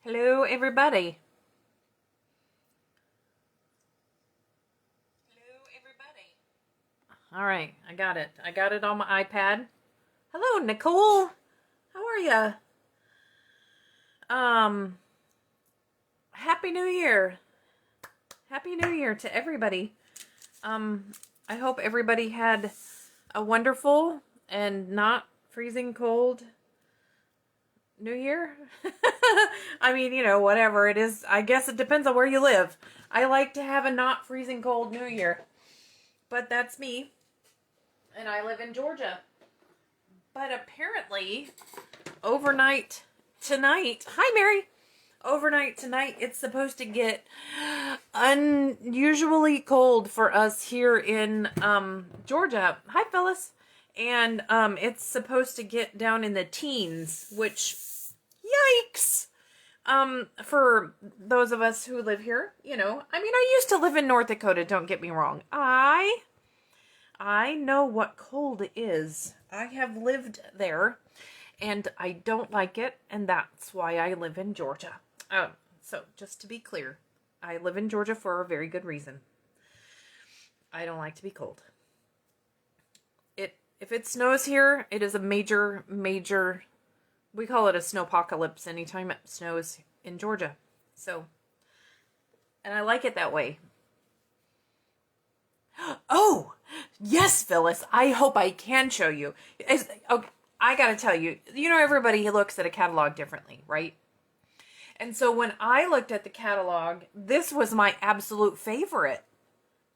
Hello, everybody. All right, I got it. I got it on my iPad. Hello, Nicole. How are ya? Happy New Year. Happy New Year to everybody. I hope everybody had a wonderful and not freezing cold New Year. I mean, you know, whatever it is. I guess it depends on where you live. I like to have a not freezing cold New Year. But that's me. And I live in Georgia. But apparently, overnight tonight, hi Mary, overnight tonight, it's supposed to get unusually cold for us here in Georgia. Hi Phyllis. And it's supposed to get down in the teens, which, yikes. For those of us who live here, you know, I mean, I used to live in North Dakota, don't get me wrong. I know what cold is. I have lived there, and I don't like it, and that's why I live in Georgia. So, just to be clear, I live in Georgia for a very good reason. I don't like to be cold. If it snows here, it is a major, we call it a snowpocalypse anytime it snows in Georgia. So, and I like it that way. Oh, yes, Phyllis. I hope I can show you. Okay, I gotta tell you, you know, everybody looks at a catalog differently, right? And so when I looked at the catalog, this was my absolute favorite.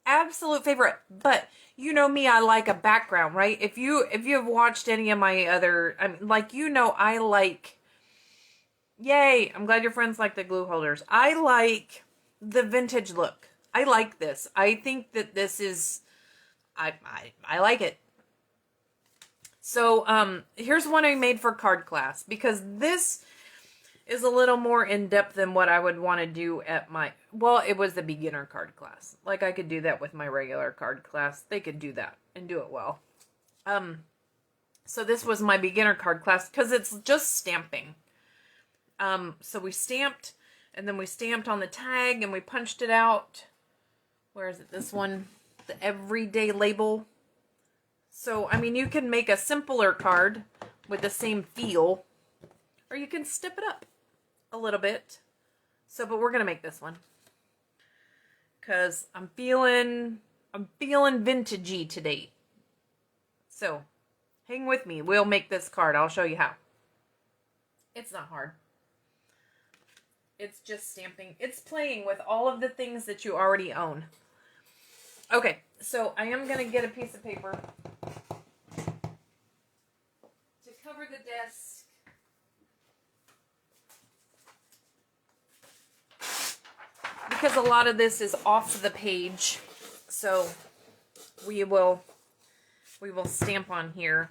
Absolute favorite. But you know me, I like a background, right? If you have watched any of my other, I mean, like, you know, I like, yay, I'm glad your friends like the glue holders. I like the vintage look. I like this. I think that this is, I like it. So, here's one I made for card class, because this is a little more in-depth than what I would want to do at my, well, it was the beginner card class. Like, I could do that with my regular card class. They could do that and do it well. So this was my beginner card class, because it's just stamping. So we stamped, and then we stamped on the tag, and we punched it out. Where is it? This one, the everyday label. So, I mean, you can make a simpler card with the same feel, or you can step it up a little bit. So, but we're going to make this one, because I'm feeling vintagey today. So, hang with me. We'll make this card. I'll show you how. It's not hard. It's just stamping. It's playing with all of the things that you already own. Okay, so I am going to get a piece of paper to cover the desk. Because a lot of this is off the page. So we will stamp on here.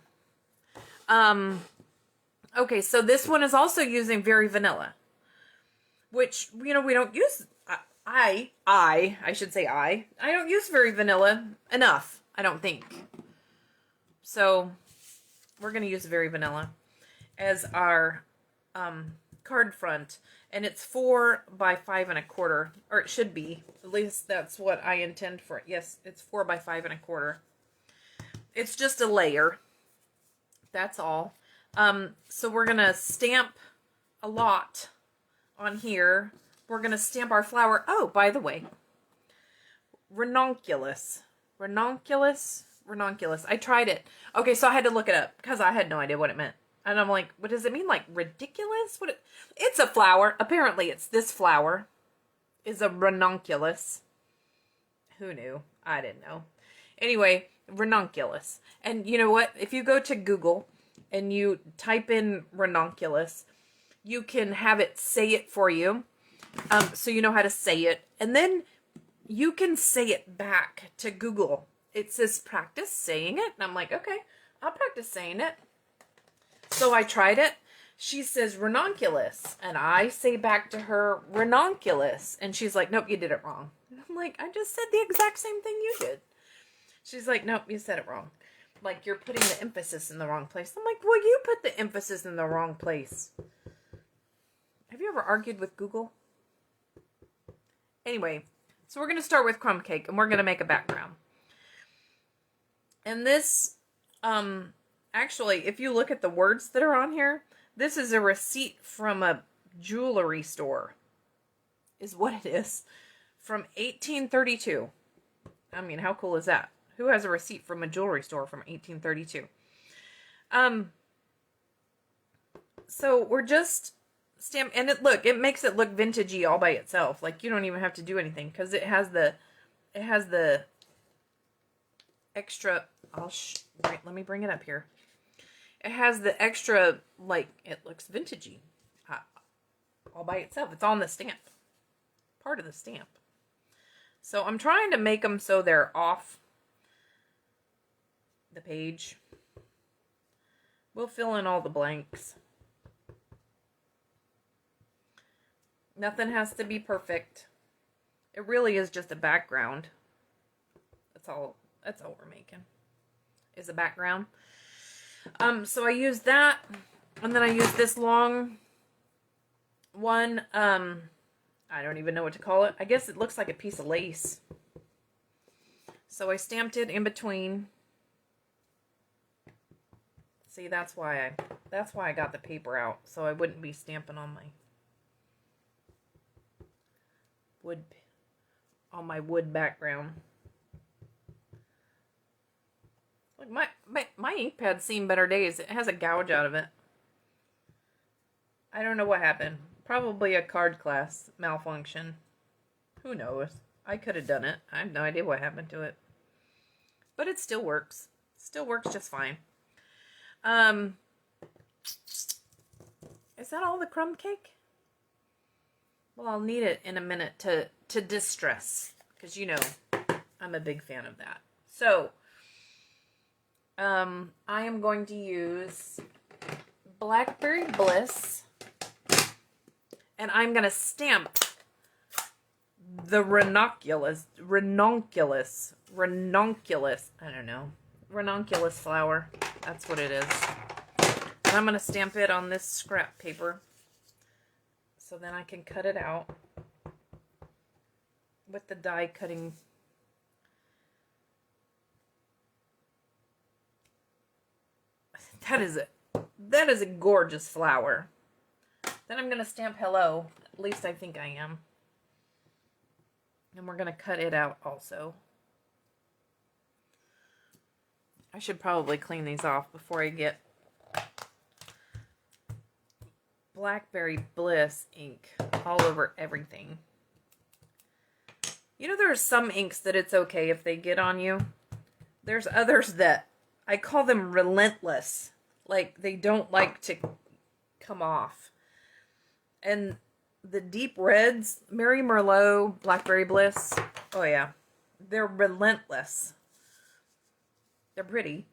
Okay, so this one is also using Very Vanilla, which, you know, we don't use. I should say I don't use Very Vanilla enough, I don't think. So we're going to use Very Vanilla as our card front, and it's 4 by 5 1/4, or it should be. At least that's what I intend for it. Yes, it's 4 by 5 1/4. It's just a layer. That's all. So we're going to stamp a lot on here. We're going to stamp our flower. Oh, by the way, Ranunculus. I tried it. Okay, so I had to look it up because I had no idea what it meant. And I'm like, what does it mean? Like ridiculous? It's a flower. Apparently it's this flower is a ranunculus. Who knew? I didn't know. Anyway, ranunculus. And you know what? If you go to Google and you type in ranunculus, you can have it say it for you. So you know how to say it. And then you can say it back to Google. It says practice saying it. And I'm like, okay, I'll practice saying it. So I tried it. She says ranunculus. And I say back to her ranunculus. And she's like, nope, you did it wrong. And I'm like, I just said the exact same thing you did. She's like, nope, you said it wrong. Like, you're putting the emphasis in the wrong place. I'm like, well, you put the emphasis in the wrong place. Have you ever argued with Google? Anyway, so we're going to start with crumb cake, and we're going to make a background. And this, actually, if you look at the words that are on here, this is a receipt from a jewelry store, is what it is, from 1832. I mean, how cool is that? Who has a receipt from a jewelry store from 1832? So we're just and it makes it look vintagey all by itself. Like, you don't even have to do anything, because it has the extra, let me bring it up here. It has the extra, like, it looks vintagey all by itself. It's on the stamp, part of the stamp. So I'm trying to make them so they're off the page. We'll fill in all the blanks. Nothing has to be perfect. It really is just a background. That's all we're making, is a background. So I use that, and then I use this long one. I don't even know what to call it. I guess it looks like a piece of lace. So I stamped it in between. See, that's why I got the paper out, so I wouldn't be stamping on my wood background. Like, my ink pad's seen better days. It has a gouge out of it. I don't know what happened. Probably a card class malfunction. Who knows? I could have done it. I have no idea what happened to it. But it still works. Still works just fine. Is that all the crumb cake? Well, I'll need it in a minute to distress, because you know I'm a big fan of that. So I am going to use Blackberry Bliss, and I'm going to stamp the Ranunculus, I don't know, Ranunculus flower. That's what it is. And I'm going to stamp it on this scrap paper, so then I can cut it out with the die cutting. That is a gorgeous flower. Then I'm going to stamp hello. At least I think I am. And we're going to cut it out also. I should probably clean these off before I get Blackberry Bliss ink all over everything. You know, there are some inks that it's okay if they get on you. There's others that I call them relentless. Like, they don't like to come off. And the deep reds, Mary Merlot, Blackberry Bliss, oh yeah, they're relentless. They're pretty,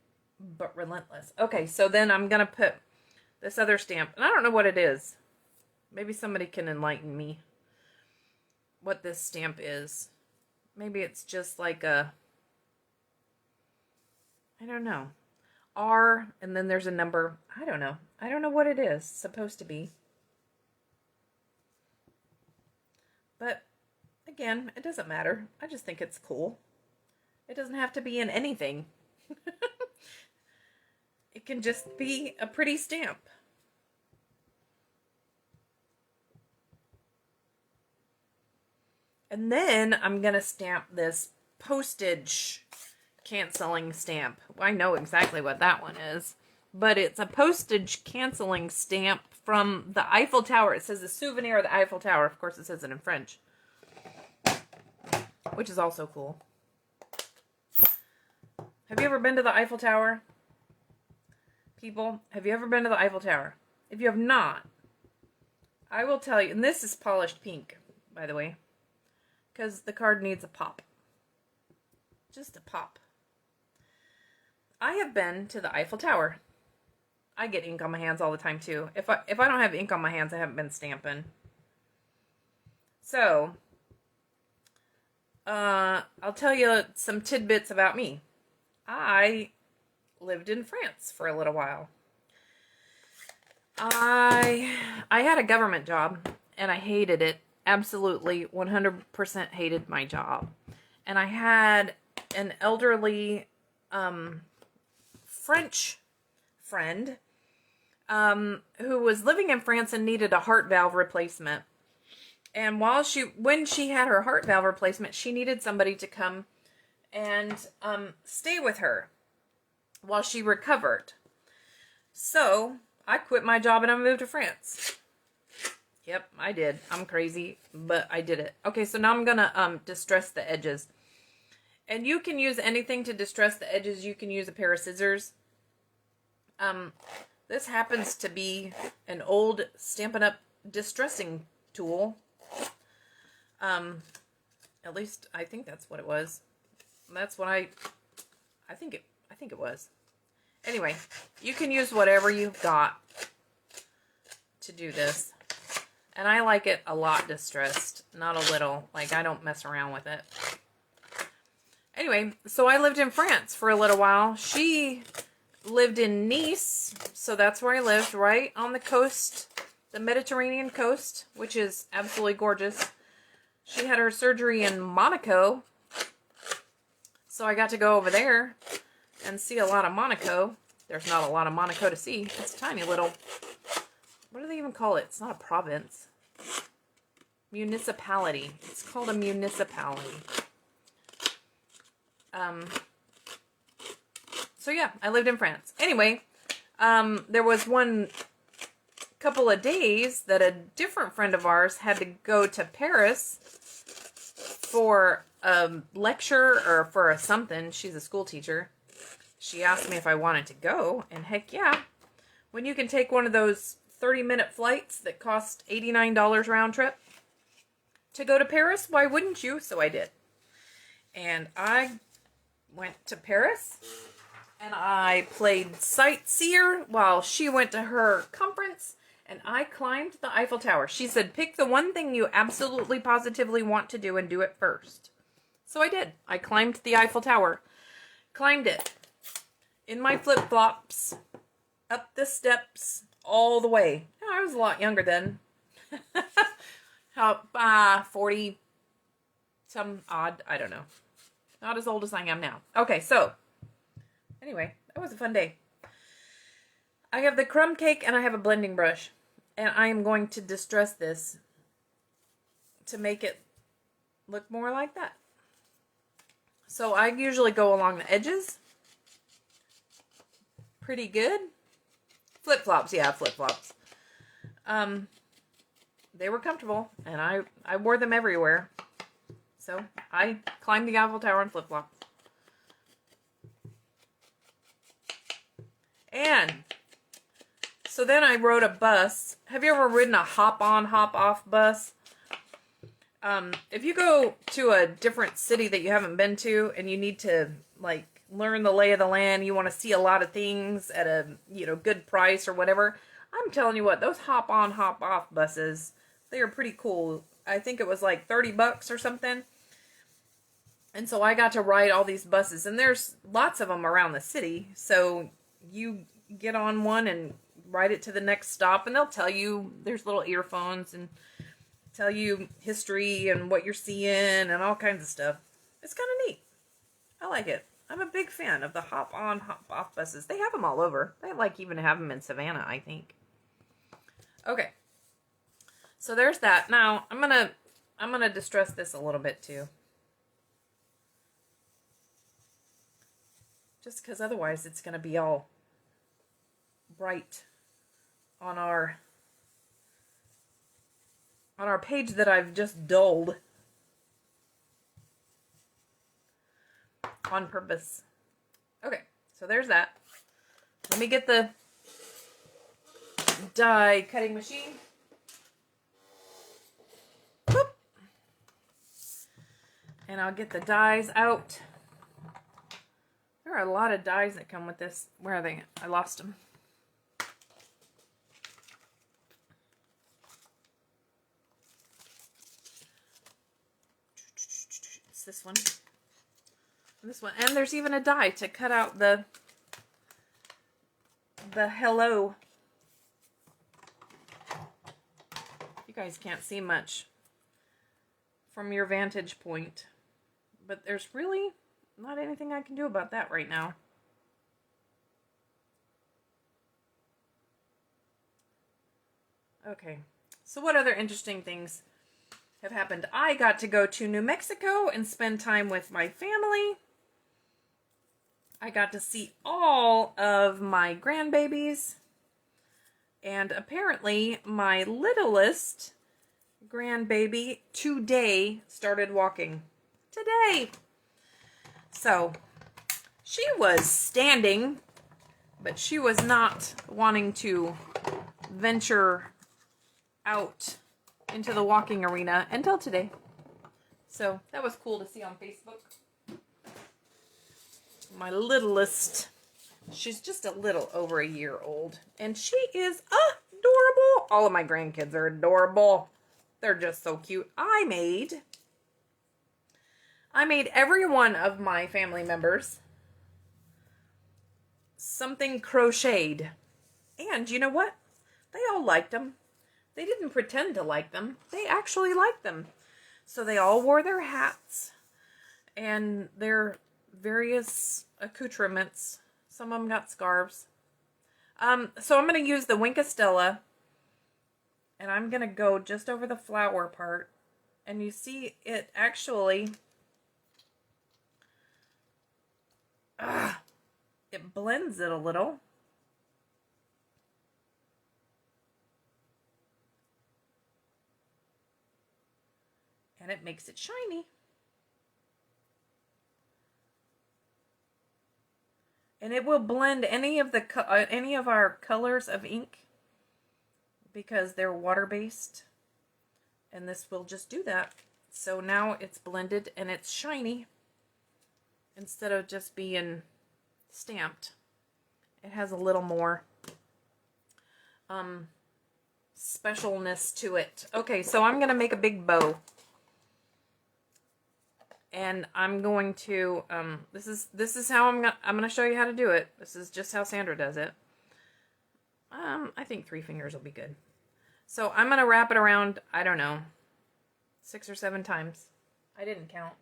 but relentless. Okay, so then I'm going to put this other stamp, and I don't know what it is. Maybe somebody can enlighten me what this stamp is. Maybe it's just like a, I don't know, R, and then there's a number. I don't know. I don't know what it is supposed to be. But, again, it doesn't matter. I just think it's cool. It doesn't have to be in anything. It can just be a pretty stamp. And then I'm going to stamp this postage canceling stamp. I know exactly what that one is. But it's a postage canceling stamp from the Eiffel Tower. It says a souvenir of the Eiffel Tower. Of course, it says it in French. Which is also cool. Have you ever been to the Eiffel Tower? People, have you ever been to the Eiffel Tower? If you have not, I will tell you, and this is polished pink, by the way, because the card needs a pop. Just a pop. I have been to the Eiffel Tower. I get ink on my hands all the time, too. If I don't have ink on my hands, I haven't been stamping. So, I'll tell you some tidbits about me. I lived in France for a little while. I had a government job, and I hated it. Absolutely 100% hated my job. And I had an elderly French friend who was living in France and needed a heart valve replacement. And when she had her heart valve replacement, she needed somebody to come and stay with her while she recovered. So I quit my job and I moved to France. Yep, I did. I'm crazy, but I did it. Okay, so now I'm gonna distress the edges. And you can use anything to distress the edges. You can use a pair of scissors. This happens to be an old Stampin' Up! Distressing tool. At least I think that's what it was. That's what I think it was. Anyway, you can use whatever you've got to do this. And I like it a lot distressed, not a little. Like, I don't mess around with it. Anyway, so I lived in France for a little while. She lived in Nice, so that's where I lived, right on the coast, the Mediterranean coast, which is absolutely gorgeous. She had her surgery in Monaco, so I got to go over there and see a lot of Monaco. There's not a lot of Monaco to see. It's a tiny little, what do they even call it? It's not a province. Municipality. It's called a municipality. So yeah, I lived in France. Anyway, there was one couple of days that a different friend of ours had to go to Paris for a lecture or for a something. She's a school teacher. She asked me if I wanted to go, and heck yeah. When you can take one of those 30-minute flights that cost $89 round trip to go to Paris, why wouldn't you? So I did. And I went to Paris, and I played sightseer while she went to her conference, and I climbed the Eiffel Tower. She said, pick the one thing you absolutely positively want to do and do it first. So I did. I climbed the Eiffel Tower. Climbed it. In my flip-flops. Up the steps. All the way. I was a lot younger then. How, 40 some odd. I don't know. Not as old as I am now. Okay, so. Anyway, that was a fun day. I have the crumb cake and I have a blending brush. And I am going to distress this to make it look more like that. So I usually go along the edges. Pretty good. Flip-flops, yeah, flip-flops. They were comfortable, and I wore them everywhere. So I climbed the Eiffel Tower in flip-flops. And so then I rode a bus. Have you ever ridden a hop-on, hop-off bus? If you go to a different city that you haven't been to and you need to, like, learn the lay of the land, you want to see a lot of things at a, good price or whatever, I'm telling you what, those hop-on, hop-off buses, they are pretty cool. I think it was like $30 or something. And so I got to ride all these buses, and there's lots of them around the city. So you get on one and ride it to the next stop, and they'll tell you, there's little earphones and tell you history and what you're seeing and all kinds of stuff. It's kind of neat. I like it. I'm a big fan of the hop-on, hop-off buses. They have them all over. They even have them in Savannah, I think. Okay. So there's that. Now, I'm gonna distress this a little bit too. Just because otherwise it's gonna be all bright on our page that I've just dulled on purpose. Okay, so there's that. Let me get the die cutting machine. Boop. And I'll get the dies out. There are a lot of dies that come with this. Where are they? I lost them. It's this one. This one. And there's even a die to cut out the hello. You guys can't see much from your vantage point, but there's really not anything I can do about that right now. Okay, so what other interesting things have happened? I got to go to New Mexico and spend time with my family. I got to see all of my grandbabies. And apparently my littlest grandbaby today started walking. Today! So, she was standing, but she was not wanting to venture out into the walking arena until today. So, that was cool to see on Facebook. My littlest, she's just a little over a year old, and she is adorable. All of my grandkids are adorable. They're just so cute. I made every one of my family members something crocheted. And you know what? They all liked them. They didn't pretend to like them. They actually liked them. So they all wore their hats and their various accoutrements. Some of them got scarves. So I'm going to use the Wink of Stella, and I'm going to go just over the flower part. And you see it actually, it blends it a little. And it makes it shiny. And it will blend any of our colors of ink because they're water-based. And this will just do that. So now it's blended and it's shiny instead of just being stamped. It has a little more specialness to it. Okay, so I'm going to make a big bow. And I'm going to, this is how I'm going to show you how to do it. This is just how Sandra does it. I think 3 fingers will be good. So I'm going to wrap it around, I don't know, 6 or 7 times. I didn't count.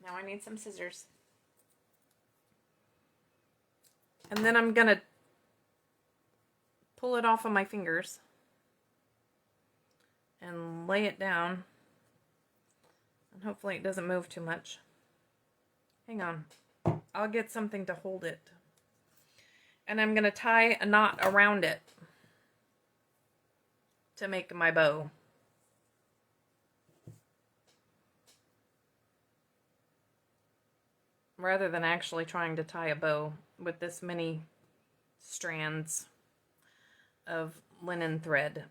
Now I need some scissors. And then I'm going to pull it off of my fingers and lay it down. And hopefully it doesn't move too much. Hang on. I'll get something to hold it. And I'm going to tie a knot around it to make my bow. Rather than actually trying to tie a bow with this many strands of linen thread.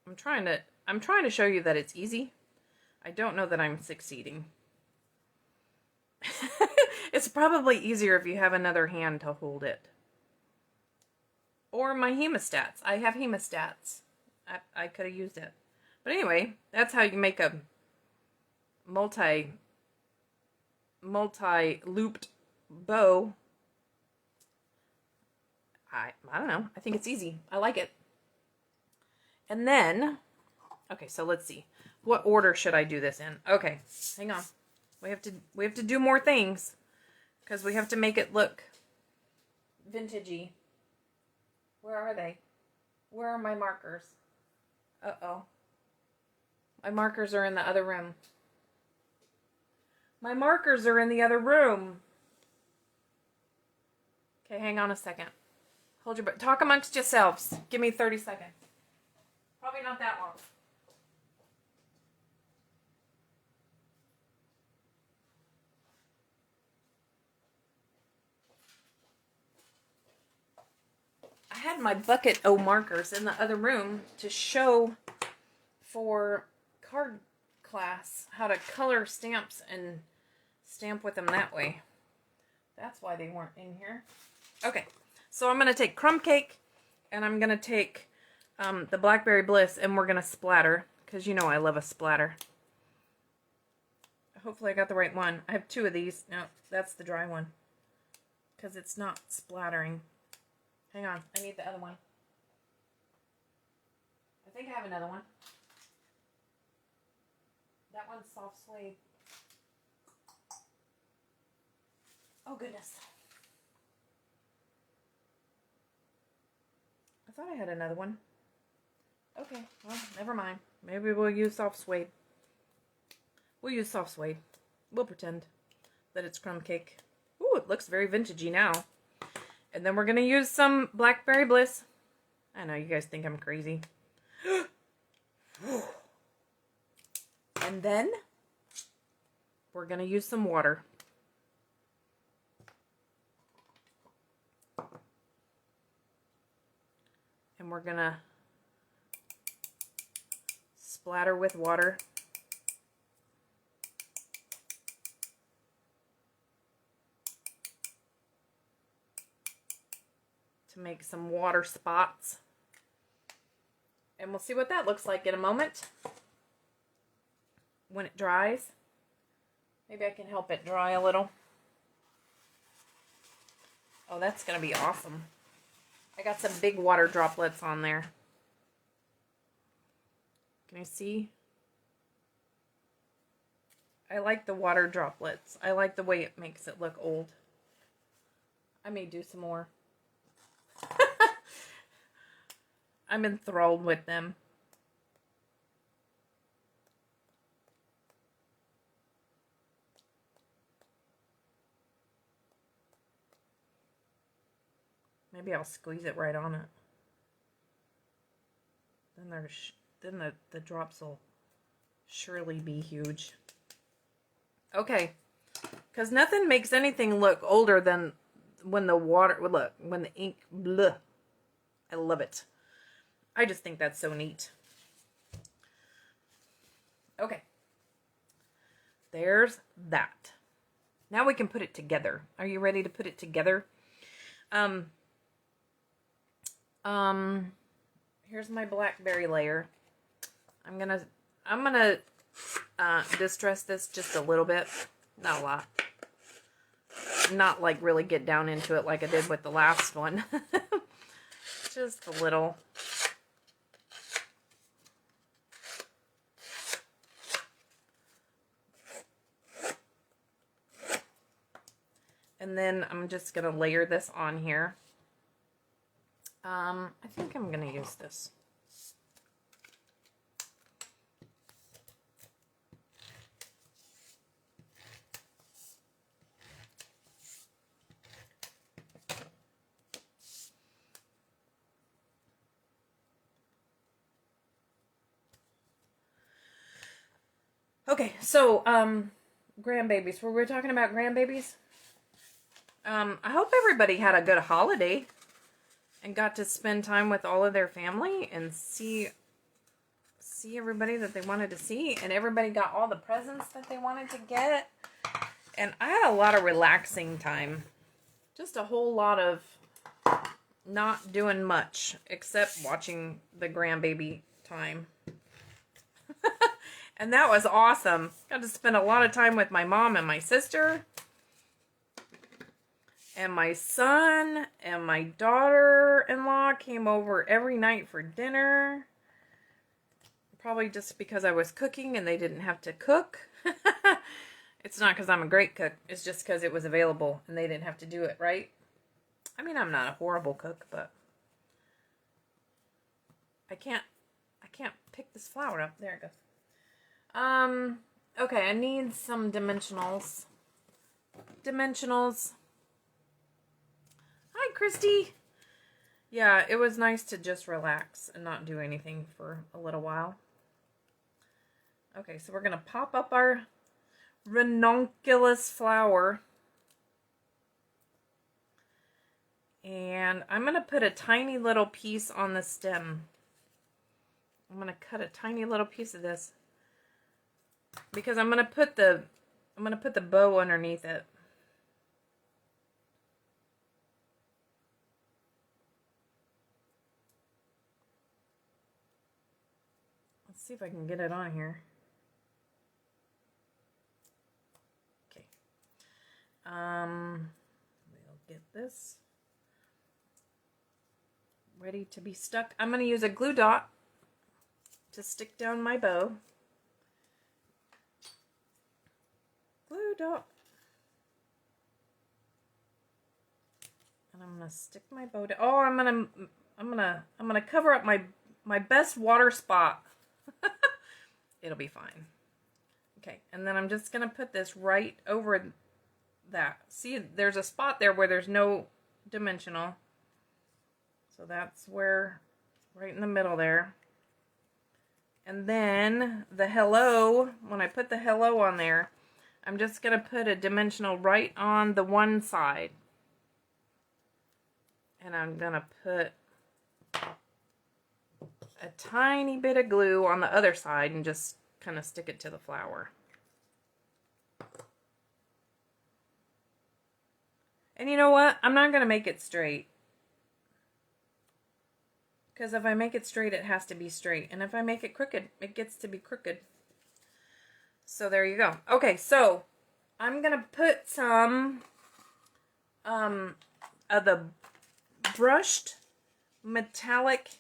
I'm trying to show you that it's easy. I don't know that I'm succeeding. It's probably easier if you have another hand to hold it. Or my hemostats. I have hemostats. I could have used it. But anyway, that's how you make a multi-looped bow. I don't know. I think it's easy. I like it. And then, okay, so let's see. What order should I do this in? Okay, hang on. We have to do more things because we have to make it look vintagey. Where are they? Where are my markers? Uh-oh. My markers are in the other room. My markers are in the other room. Okay, hang on a second. Hold your breath. Talk amongst yourselves. Give me 30 seconds. Probably not that long. I had my bucket o' markers in the other room to show for card class how to color stamps and stamp with them that way. That's why they weren't in here. Okay, so I'm going to take crumb cake and I'm going to take the Blackberry Bliss, and we're going to splatter, because you know I love a splatter. Hopefully I got the right one. I have 2 of these. No, that's the dry one. because it's not splattering. Hang on, I need the other one. I think I have another one. That one's soft suede. Oh, goodness. I thought I had another one. Okay, well, never mind. Maybe we'll use soft suede. We'll use soft suede. We'll pretend that it's crumb cake. Ooh, it looks very vintagey now. And then we're going to use some Blackberry Bliss. I know, you guys think I'm crazy. And then we're going to use some water. And we're going to splatter with water. To make some water spots. And we'll see what that looks like in a moment. When it dries. Maybe I can help it dry a little. Oh, that's going to be awesome. I got some big water droplets on there. Can you see? I like the water droplets. I like the way it makes it look old. I may do some more. I'm enthralled with them. Maybe I'll squeeze it right on it. Then the drops will surely be huge. Okay, because nothing makes anything look older than when the water, look, when the ink, bleh. I love it. I just think that's so neat. Okay. There's that. Now we can put it together. Are you ready to put it together? Here's my blackberry layer. I'm gonna distress this just a little bit. Not a lot. Not like really get down into it like I did with the last one. Just a little. And then I'm just going to layer this on here. I think I'm going to use this. Okay, so, grandbabies. Were we talking about grandbabies? I hope everybody had a good holiday and got to spend time with all of their family and see everybody that they wanted to see, and everybody got all the presents that they wanted to get. And I had a lot of relaxing time. Just a whole lot of not doing much except watching the grandbaby time. And that was awesome. Got to spend a lot of time with my mom and my sister. And my son and my daughter-in-law came over every night for dinner. Probably just because I was cooking and they didn't have to cook. It's not because I'm a great cook. It's just because it was available and they didn't have to do it, right? I mean, I'm not a horrible cook, but I can't pick this flower up. There it goes. Okay, I need some dimensionals. Hi, Christy. Yeah, it was nice to just relax and not do anything for a little while. Okay, so we're going to pop up our Ranunculus flower. And I'm going to put a tiny little piece on the stem. I'm going to cut a tiny little piece of this because I'm going to put the bow underneath it. Let's see if I can get it on here. Okay. We'll get this ready to be stuck. I'm going to use a glue dot to stick down my bow. Glue dot. And I'm going to stick my bow down. Oh, I'm going to cover up my best water spot. It'll be fine. Okay, and then I'm just going to put this right over that. See, there's a spot there where there's no dimensional. So that's where, right in the middle there. And then the hello, when I put the hello on there, I'm just going to put a dimensional right on the one side. And I'm going to put a tiny bit of glue on the other side and just kind of stick it to the flower. And you know what? I'm not going to make it straight. Because if I make it straight, it has to be straight. And if I make it crooked, it gets to be crooked. So there you go. Okay, so I'm going to put some of the brushed metallic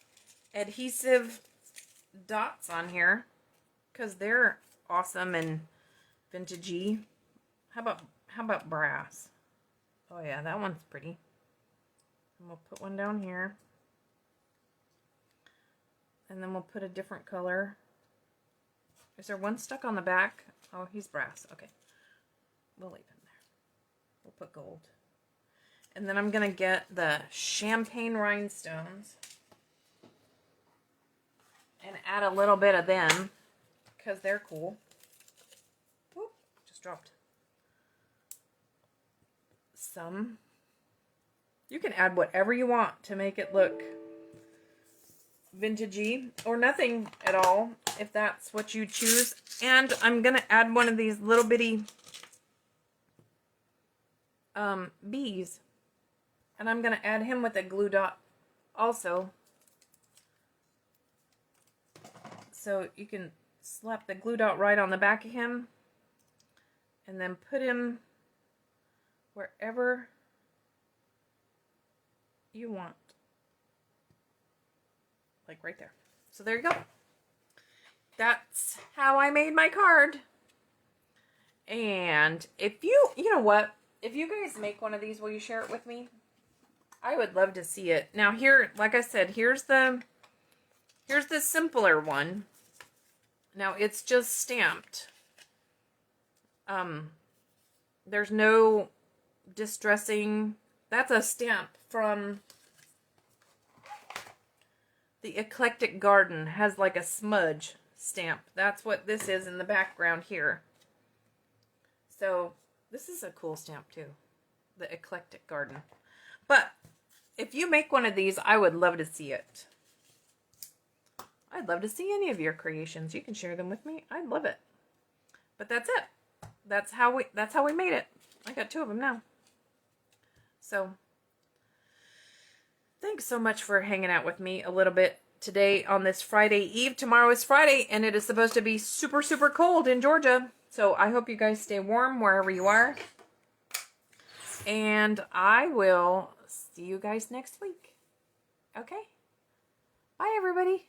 adhesive dots on here. Because they're awesome and vintagey. How about brass? Oh yeah, that one's pretty. And we'll put one down here. And then we'll put a different color. Is there one stuck on the back? Oh, he's brass. Okay. We'll leave him there. We'll put gold. And then I'm going to get the champagne rhinestones. And add a little bit of them. Because they're cool. Whoop, just dropped. Some. You can add whatever you want to make it look vintagey, or nothing at all if that's what you choose. And I'm gonna add one of these little bitty bees, and I'm gonna add him with a glue dot also, so you can slap the glue dot right on the back of him and then put him wherever you want. Like right there. So there you go. That's how I made my card. And if you know what? If you guys make one of these, will you share it with me? I would love to see it. Now here, like I said, here's the simpler one. Now it's just stamped. There's no distressing. That's a stamp from the Eclectic Garden. Has like a smudge stamp. That's what this is in the background here. So this is a cool stamp too. The Eclectic Garden. But if you make one of these, I would love to see it. I'd love to see any of your creations. You can share them with me. I'd love it. But that's it. That's how we made it. I got 2 of them now. So thanks so much for hanging out with me a little bit today on this Friday Eve. Tomorrow is Friday, and it is supposed to be super, super cold in Georgia. So I hope you guys stay warm wherever you are. And I will see you guys next week. Okay? Bye, everybody.